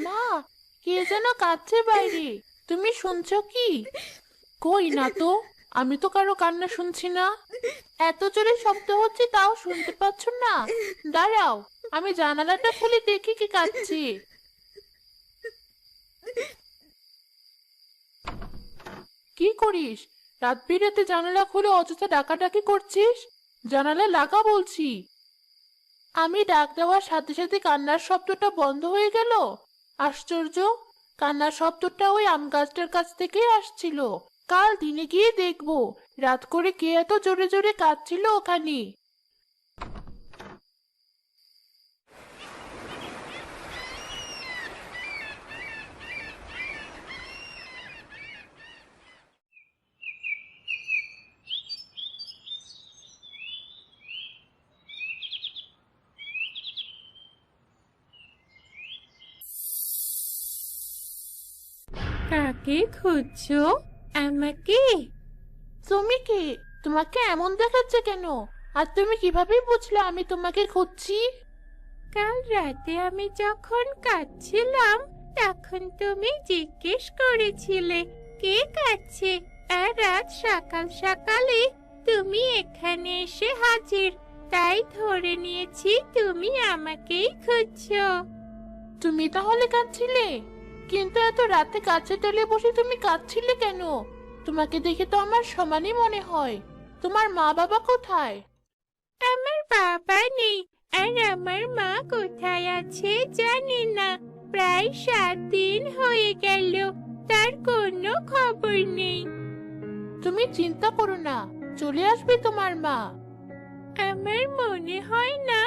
মা, কে যেন কাঁদছে বাইরে। তুমি শুনছো কি? কই না তো, আমি তো কারো কান্না শুনছি না। এত জোরে শব্দ হচ্ছে তাও শুনতে পাচ্ছ না? দাঁড়াও, আমি জানালাটা খুলে দেখি কি কাঁদছে। কি করিস? রাত বিরেতে জানালা খুলে অযথা ডাকাডাকি করছিস? জানালা লাগা বলছি। আমি ডাক দেওয়ার সাথে সাথে কান্নার শব্দটা বন্ধ হয়ে গেল। আশ্চর্য, কান্নার শব্দটা ওই আম গাছটার কাছ থেকেই আসছিল। কাল দিনে গিয়ে দেখবো রাত করে কে এত জোরে জোরে কাঁদছিল ওখানে। কাকে খুঁজছো? আমাকে? তুমি কে? তোমাকে এমন দেখাচ্ছে কেন? আর তুমি কিভাবে বুঝলে আমি তোমাকে খুঁজছি? কাল রাতে আমি যখন কাঁদছিলাম তখন তুমি জিজ্ঞেস করেছিলে কে কাঁদছে, আর আজ সকাল সকালে তুমি এখানে এসে হাজির, তাই ধরে নিয়েছি তুমি আমাকেই খুঁজছো। তুমি তাহলে কাঁদছিলে? কিন্তু এত রাতে গাছের ডালে বসে তুমি কাঁদছিলে কেন? তোমাকে দেখে তো আমার সমানই মনে হয়। তোমার মা বাবা কোথায়? আমার বাবা নেই, আর আমার মা কোথায় আছে জানি না। প্রায় 7 দিন হয়ে গেল, তার কোনো খবর নেই। তুমি চিন্তা করো না, চলে আসবে তোমার মা। আমার মনে হয় না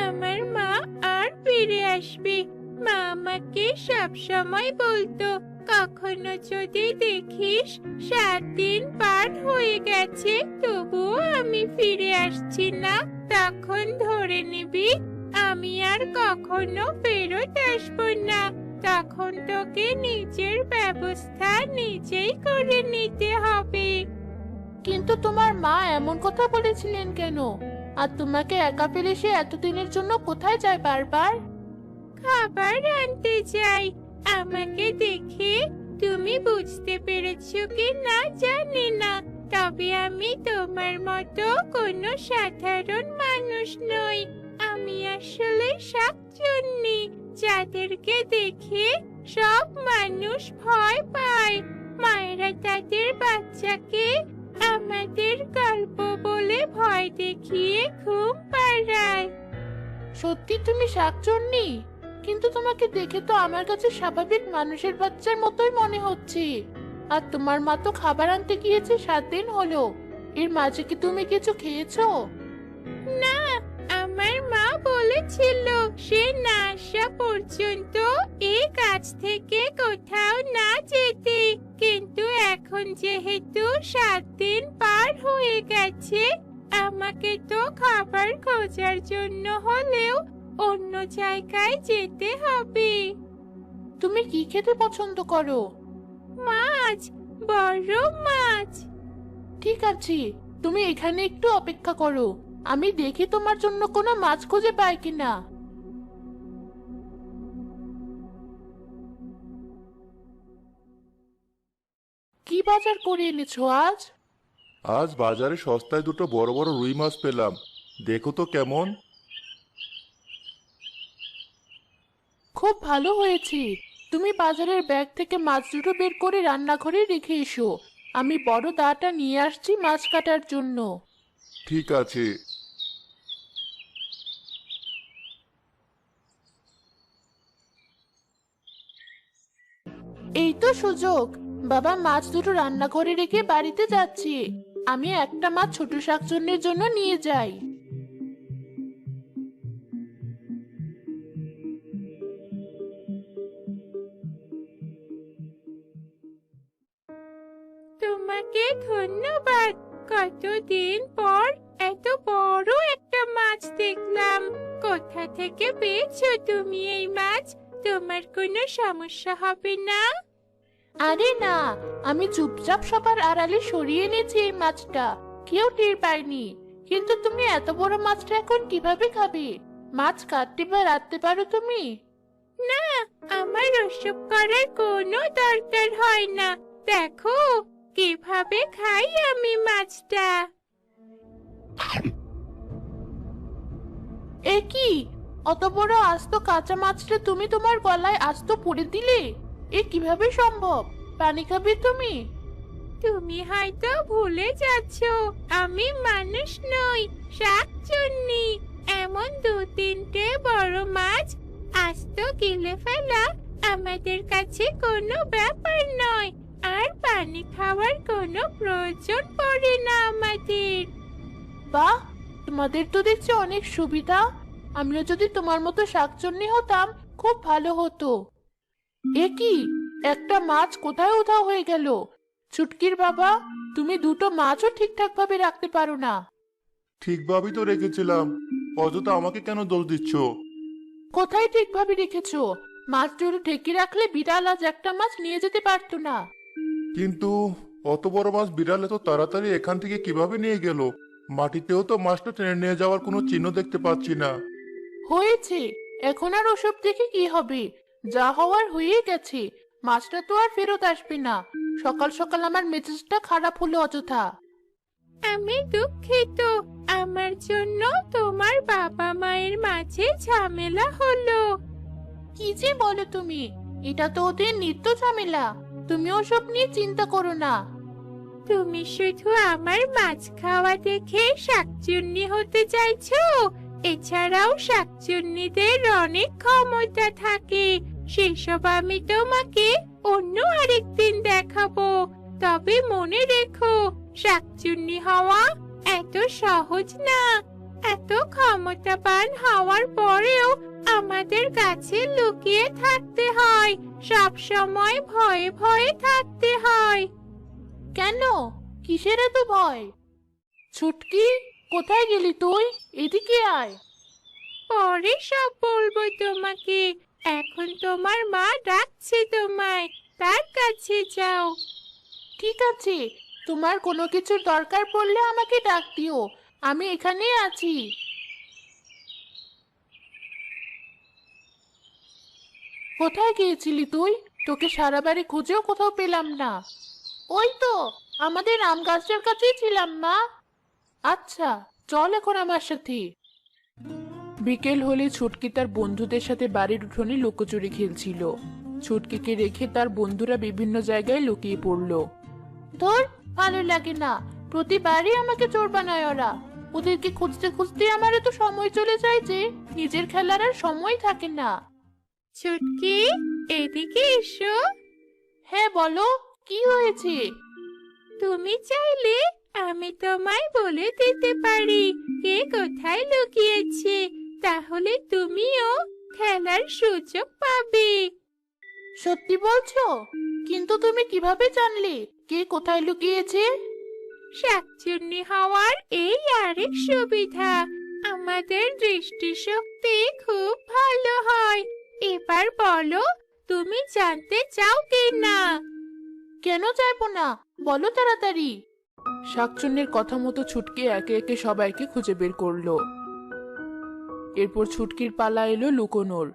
আমার মা আর ফিরে আসবে। মা আমাকে সব সময় বলতো, কখনো যদি দেখিস 7 দিন পার হয়ে গেছে তবুও আমি ফিরে আসছি না, তখন ধরে নিবি আমি আর কখনো ফেরত আসবো না। তখন তোকে নিজের ব্যবস্থা নিজেই করে নিতে হবে। কিন্তু তোমার মা এমন কথা বলেছিলেন কেন? আর তোমাকে একা ফেলে সে এতদিনের জন্য কোথায় যায় বারবার? খাবার আনতে যাই। আমাকে দেখে তুমি বুঝতে পেরেছো কি না জানি না, তবে আমি তোমার মতো কোনো সাধারণ মানুষ নই। আমি আসলে শাকচুন্নি, যাদেরকে দেখে সব মানুষ ভয় পায়। মায়েরা তাদের বাচ্চাকে আমাদের গল্প বলে ভয় দেখিয়ে ঘুম পাড়ায়। সত্যি তুমি শাকচুন্নি? কিন্তু তোমাকে দেখে তো আমার কাছে স্বাভাবিক মানুষের বাচ্চার মতোই মনে হচ্ছে। আর তোমার মা তো খাবার আনতে গিয়েছে 7 দিন হলো। এর মাঝে কি তুমি কিছু খেয়েছো? না, আমার মা বলেছিল সে না আসা পর্যন্ত এই গাছ থেকে কোথাও না যেতে, কিন্তু এখন যেহেতু 7 দিন পার হয়ে গেছে, আমাকে তো খাবার খোঁজার জন্য হলেও অন্য জায়গায় যেতে হবে। তুমি কি খেতে পছন্দ করো? মাছ, বড় মাছ। ঠিক আছে, তুমি এখানে একটু অপেক্ষা করো। আমি দেখি তোমার জন্য কোনো মাছ খুঁজে পাই কিনা। কি বাজার করে এনেছো আজ? আজ বাজারে সস্তায় দুটো বড় বড় রুই মাছ পেলাম। দেখো তো কেমন। খুব ভালো হয়েছে। তুমি বাজারের ব্যাগ থেকে মাছ দুটো বের করে রান্নাঘরে রেখে এসো। আমি বড় দাটা নিয়ে আসছি মাছ কাটার জন্য। ঠিক আছে। এই তো সুযোগ। বাবা মাছ দুটো রান্নাঘরে রেখে বাড়িতে যাচ্ছি। আমি একটা মাছ ছোট শাকচুন্নির জন্য নিয়ে যাই। তোমাকে ধন্যবাদ। কতদিন পর এত বড় একটা মাছ দেখলাম। কোথা থেকে পেয়েছো তুমি এই মাছ? তোমার কোনো সমস্যা হবে না? আরে না, আমি চুপচাপ সবার আড়ালে সরিয়ে এনেছি এই মাছটা। কেউ টের পায়নি। কিন্তু তুমি এত বড় মাছটা এখন কিভাবে খাবে? মাছ কাটতে বা রাঁধতে পারো তুমি? না, আমার ওসব করার কোনো দরকার হয় না। দেখো কিভাবে খাই আমি মাছটা। এ কি, অত বড় আস্ত কাঁচা মাছটা তুমি তোমার গলায় আস্ত পুড়ে দিলে? এ কিভাবে সম্ভব? পানি খাবে তুমি? তুমি হয়তো ভুলে যাচ্ছ, আমি মানুষ নই, শাকচুন্নি। এমন 2-3টে বড় মাছ আস্ত গিলে ফেলা আমাদের কাছে কোনো ব্যাপার নয়, আর পানি খাওয়ার কোনো প্রয়োজন পড়ে না আমাদের। বাহ, তোমাদের তো দেখছি অনেক সুবিধা। আমিও যদি তোমার মতো শাকচুন্নি হতাম খুব ভালো হতো। এ কি, একটা মাছ কোথায় উধাও হয়ে গেল? ছুটকির বাবা, তুমি দুটো মাছও ঠিকঠাক ভাবে রাখতে পারো না। ঠিকভাবেই তো রেখেছিলাম, অযথা আমাকে কেন দোষ দিচ্ছ? কোথায় ঠিকভাবে রেখেছো? মাছ দুটো ঢেকে রাখলে বিড়াল আজ একটা মাছ নিয়ে যেতে পারতো না। কিন্তু অত বড় মাছ বিড়ালে তো তাড়াতাড়ি এখান থেকে কিভাবে নিয়ে গেল? মাটিতেও তো মাছটা টেনে নিয়ে যাওয়ার কোনো চিহ্ন দেখতে পাচ্ছি না। হয়েছে, এখন আর ওসব দেখে কি হবে? যা হওয়ার হয়ে গেছে। মাছটা তো আর ফেরত আসবে না। সকাল সকাল আমার মেজাজটা খারাপ হলো অযথা। আমি দুঃখিত, আমার জন্য তোমার বাবা মায়ের মাঝে ঝামেলা হলো। কি যে বলো তুমি? এটা তো ওদের নিত্য ঝামেলা। তুমি ওসব নিয়ে চিন্তা করো না। তুমি শুধু আমার মাছ খাওয়া দেখে শাকচুন্নি হতে চাইছো? এছাড়াও শাকচুন্নিদের অনেক ক্ষমতা থাকে, সেসব আমি তোমাকে অন্য আরেকদিন দেখাবো। তবে মনে রেখো, শাকচুন্নি হওয়া এত সহজ না। এত ক্ষমতাবান হওয়ার পরেও আমাদের কাছে লুকিয়ে থাকতে হয়, সব সময় ভয়ে ভয়ে থাকতে হয়। কেন? কিসের এত ভয়? ছুটকি, কোথায় গেলি তুই? এদিকে আয়। পরে সব বলবো তোমাকে। এখন তোমার মা ডাকছে তোমায়, তার কাছে যাও। ঠিক আছে, তোমার কোনো কিছুর দরকার পড়লে আমাকে ডাক দিও। আমি এখানেই আছি। কোথায় গিয়েছিলি তুই? তোকে সারা বাড়ি খুঁজেও কোথাও পেলাম না। ওই তো আমাদের আম গাছটার কাছেই ছিলাম, মা। আচ্ছা, চল এখন আমার সাথে। বিকেল হলে ছুটকি তার বন্ধুদের সাথে বাড়ির উঠোনে লুকোচুরি খেলছিল। ছুটকিকে রেখে তার বন্ধুরা বিভিন্ন জায়গায় লুকিয়ে পড়লো। তোর ভালো লাগে না, প্রতিবারই আমাকে চোর বানায় ওরা। ওদেরকে খুঁজতে খুঁজতে আমার এত সময় চলে যায় যে নিজের খেলার আর সময় থাকে না। ছুটকি, এদিকে এসো। হ্যাঁ বলো, কি হয়েছে? তুমি চাইলে আমি তোমায় বলে দিতে পারি কে কোথায় লুকিয়েছে, তাহলে তুমিও খেলার সুযোগ পাবে। সত্যি বলছো? কিন্তু তুমি কিভাবে জানলে কে কোথায় লুকিয়েছে? শাকচুন্নি হওয়ার এই আরেক সুবিধা, আমাদের দৃষ্টিশক্তি খুব ভালো হয়। এবার বলো, তুমি জানতে চাও কি না? কেন চাইবো না, বলো তাড়াতাড়ি। শাকচুন্নির কথা মতো ছুটকি একে একে সবাইকে খুঁজে বের করলো। এরপর ছুটকির পালা এলো লুকোনোর।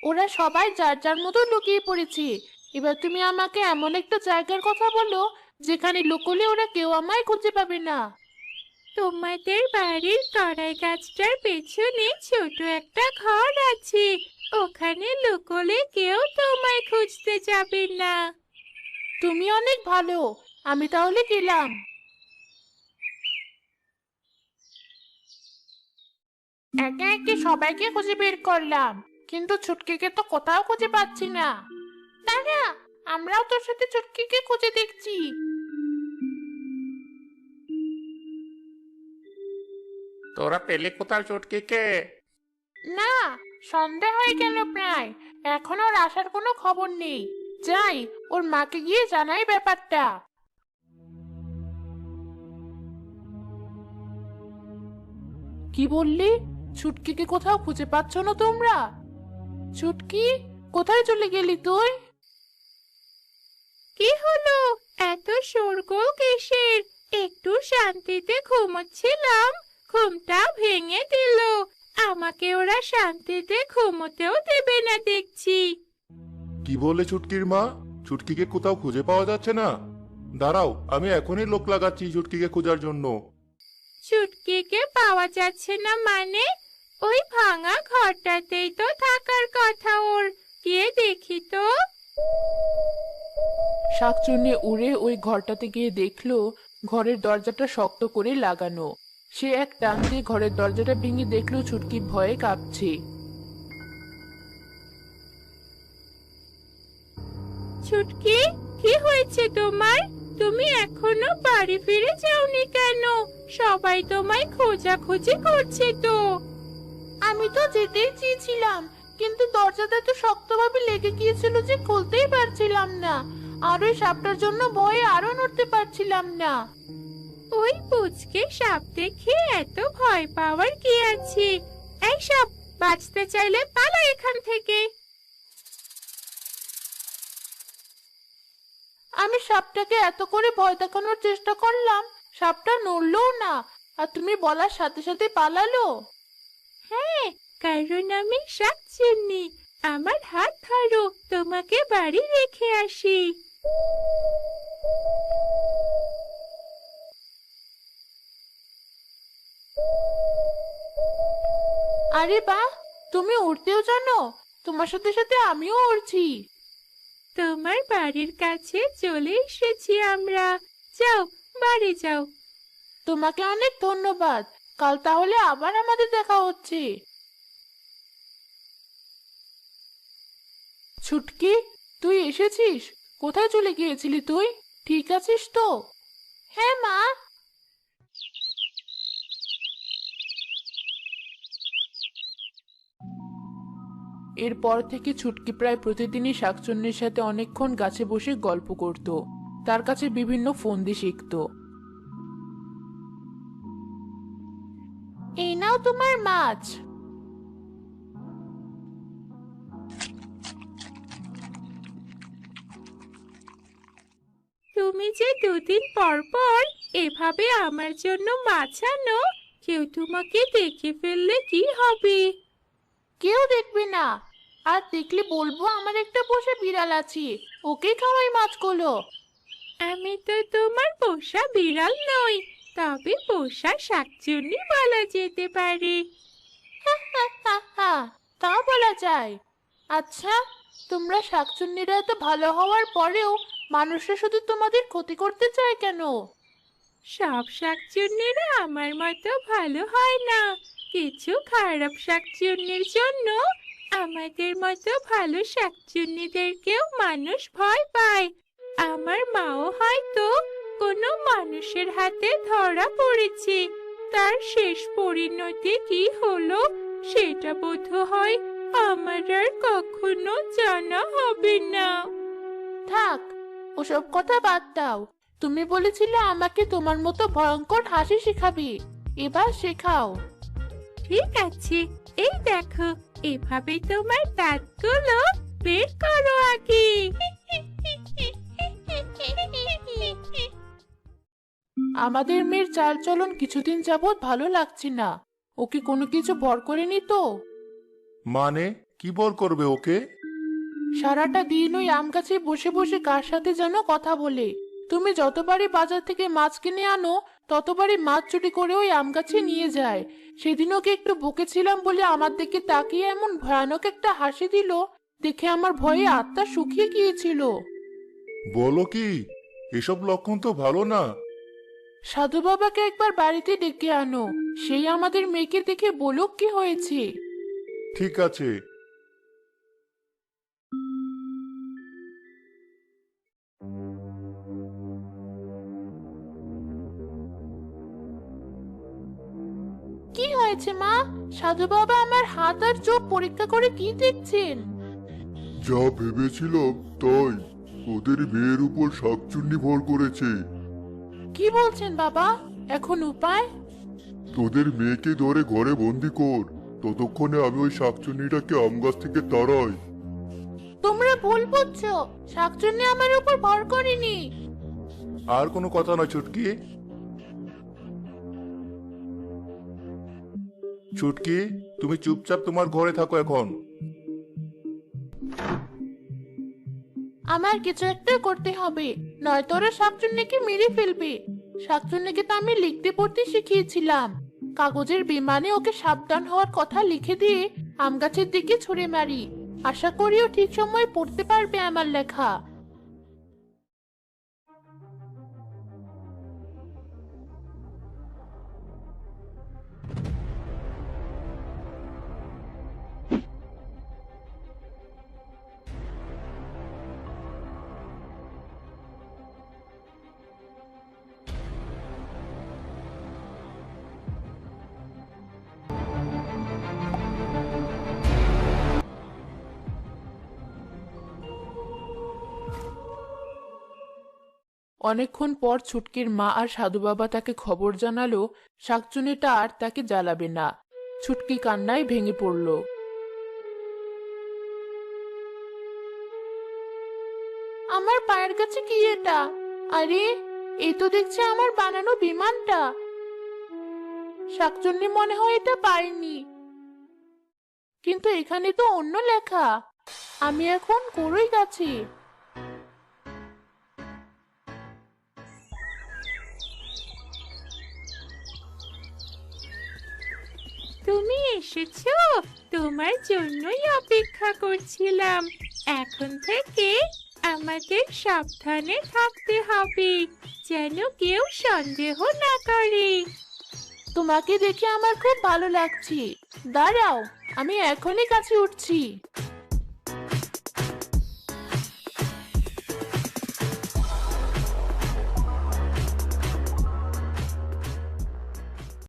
ওরা সবাই যার যার মতো লুকিয়ে পড়েছে। এবার তুমি আমাকে এমন একটা জায়গার কথা বলো যেখানে লুকোলে ওরা কেউ আমায় খুঁজে পাবে না। তোমাদের বাড়ির কড়াই গাছটার পেছনে ছোট একটা ঘর আছে, ওখানে লুকোলে কেউ তোমায় খুঁজতে যাবে না। তুমি অনেক ভালো, আমি তাহলে গেলাম। একে একে সবাইকে খুঁজে বের করলাম, কিন্তু ছুটকিকে তো কোথাও খুঁজে পাচ্ছি না। দাঁড়া, আমরাও তোর সাথে ছুটকিকে খুঁজে দেখছি। তোরা পেলে কোথায় চটকিকে? না, সন্ধ্যা হয়ে গেল প্রায়, এখন ওর আসার কোনো খবর নেই। যাই, ওর মাকে গিয়ে জানাই ব্যাপারটা। কি বললি? ছুটকিকে কোথাও খুঁজে পাচ্ছ না তোমরা? ছুটকি, কোথায় চলে গেলি তুই? কি হলো, এত শোরগোল কিসের? একটু শান্তিতে ঘুমোচ্ছিলাম, ঘুমটা ভেঙে দিল। আমাকে ওরা শান্তিতে ঘুমোতেও দেবে না দেখছি। কি বলে ছুটকির মা? ছুটকিকে কোথাও খুঁজে পাওয়া যাচ্ছে না? দাঁড়াও, আমি এখনই লোক লাগাচ্ছি ছুটকিকে খোঁজার জন্য। ছুটকিকে পাওয়া যাচ্ছে না মানে? ওই ভাঙা ঘরটাতেই তো থাকার কথা ওর। গিয়ে দেখি তো। শাকচুন্নি উড়ে ওই ঘরটাতে গিয়ে দেখলো ঘরের দরজাটা শক্ত করে লাগানো। সে এক টান দিয়ে ঘরের দরজাটা ভেঙে দেখলো ছুটকি ভয়ে কাঁপছে। ছুটকি, কি হয়েছে তোমার? তুমি এখনো বাড়ি ফিরে যাওনি কেন? সবাই তোমায় খোঁজাখুঁজি করছে তো। আমি তো যেতেই চেয়েছিলাম, কিন্তু দরজাটা তো শক্তভাবে লেগে গিয়েছিল যে খুলতেই পারছিলাম না। আর ওই সাপটার জন্য ভয়ে আরো নড়তে পারছিলাম না। ওই পুচকে সাপ দেখে এত ভয় পাওয়ার কি আছে? এই সাপ, বাঁচতে চাইলে পালা এখান থেকে। আমি সাপটাকে এত করে ভয় দেখানোর চেষ্টা করলাম, সাপটা নড়লও না, আর তুমি বলার সাথে সাথে পালালো। হ্যাঁ, কারণ আমি শাকচুন্নি। আমার হাত ধরো, তোমাকে বাড়ি রেখে আসি। আরে বাহ, তুমি উড়তেও জানো? তোমার সাথে সাথে আমিও উড়ছি। তোমার বাড়ির কাছে চলে এসেছি আমরা। যাও, বাড়ি যাও। তোমাকে অনেক ধন্যবাদ। কাল তাহলে আবার আমাদের দেখা হচ্ছে। ছুটকি, তুই এসেছিস? কোথায় চলে গিয়েছিলি তুই? ঠিক আছিস তো? হ্যাঁ মা। এরপর থেকে ছুটকি প্রায় প্রতিদিনই শাকচুন্নির সাথে অনেকক্ষণ গাছে বসে গল্প করত। তার কাছে বিভিন্ন ফন্দি শিখত। এই নাও তোমার মাছ। তুমি যে দুদিন পর পর এভাবে আমার জন্য মাছ আনো, কেউ তোমাকে দেখে ফেললে কি হবে? কেউ দেখবে না, আর দেখলে বলবো আমার একটা পোষা বিড়াল আছে, ওকে খাওয়াই মাছগুলো। আমি তো তোমার পোষা বিড়াল নই, তবে পোষা শাকচুন্নি বলা যেতে পারে। তা বলা যায়। আচ্ছা, তোমরা শাকচুন্নিরা এত ভালো হওয়ার পরেও মানুষরা শুধু তোমাদের ক্ষতি করতে চায় কেন? সব শাকচুন্নিরা আমার মতো ভালো হয় না। কিছু খারাপ শাকচুন্নির জন্য আমাদের মতো ভালো শাকচুন্নিদেরকেও মানুষ ভয় পায়। আমার মাও হয়তো কোনো মানুষের হাতে ধরা পড়েছে। তার শেষ পরিণতি কি হলো সেটা বোধহয় আমার আর কখনো জানা হবে না। থাক, ওসব কথা বাদ দাও। তুমি বলেছিলে আমাকে তোমার মতো ভয়ঙ্কর হাসি শেখাবে, এবার শেখাও। ঠিক আছে, এই দেখো, এভাবে তোমার দাঁতগুলো বের করো আগে। আমাদের মেয়ের চালচলন কিছুদিন যাবৎ ভালো লাগছে না। ওকে কোনো কিছু ভর করেনি তো? মানে কি বল করবে ওকে? সারাটা দিন ওই আম গাছে বসে বসে কার সাথে যেন কথা বলে। তুমি যতবারই বাজার থেকে মাছ কিনে আনো, ততবারই মাছ চুরি করে ওই আম গাছে নিয়ে যায়। সেদিন ওকে একটু বকেছিলাম বলে আমার দিকে তাকিয়ে এমন ভয়ানক একটা হাসি দিল, দেখে আমার ভয়ে আত্মা শুকিয়ে গিয়েছিল। বলো কি? এসব লক্ষণ তো ভালো না। সাধু বাবাকে একবার বাড়িতে ডেকে আনো, সেই আমাদের মেয়েকে দেখে বলুক কি হয়েছে। ঠিক আছে। কি হয়েছে মা? সাধু বাবা আমার হাত আর চোখ পরীক্ষা করে কি দেখছেন? যা ভেবেছিলাম তাই, ওদের মেয়ের উপর শাকচুন্নি ভর করেছে। কি বলছেন বাবা? এখন উপায়? তোদের মেয়েকে ধরে ঘরে বন্দি কর, ততক্ষণে আমি ওই শাকচুন্নিটাকে আম গাছ থেকে তাড়াই। তোমরা ভুল বুঝছো, শাকচুন্নি আমার উপর ভর করেনি। আর কোনো কথা নয় ছুটকি। ছুটকি, তুমি চুপচাপ তোমার ঘরে থাকো এখন। আমার কিছু একটা করতে হবে, নয়তো ওরা শাকচুন্নিকে মেরে ফেলবে। শাকচুন্নিকে তো আমি লিখতে পড়তে শিখিয়েছিলাম। কাগজের বিমানে ওকে সাবধান হওয়ার কথা লিখে দিয়ে আম গাছের দিকে ছুঁড়ে মারি। আশা করি ও ঠিক সময় পড়তে পারবে আমার লেখা। অনেকক্ষণ পর ছুটকির মা আর সাধু বাবা তাকে খবর জানালো শাকচুন্নিটা আর তাকে জ্বালাবে না। ছুটকি কান্নায় ভেঙে পড়ল। আমার পায়ের কাছে কি এটা? আরে, এই তো দেখছি আমার বানানো বিমানটা। শাকচুন্নি মনে হয় এটা পায়নি, কিন্তু এখানে তো অন্য লেখা। আমি এখন কই গাছে। তুমি এসেছো, তোমার জন্যই অপেক্ষা করছিলাম। এখন থেকে আমাদের সাবধানে থাকতে হবে, যেন কেউ সন্দেহ না করে। তোমাকে দেখে আমার খুব ভালো লাগছে। দাঁড়াও, আমি এখনই কাছে উঠছি।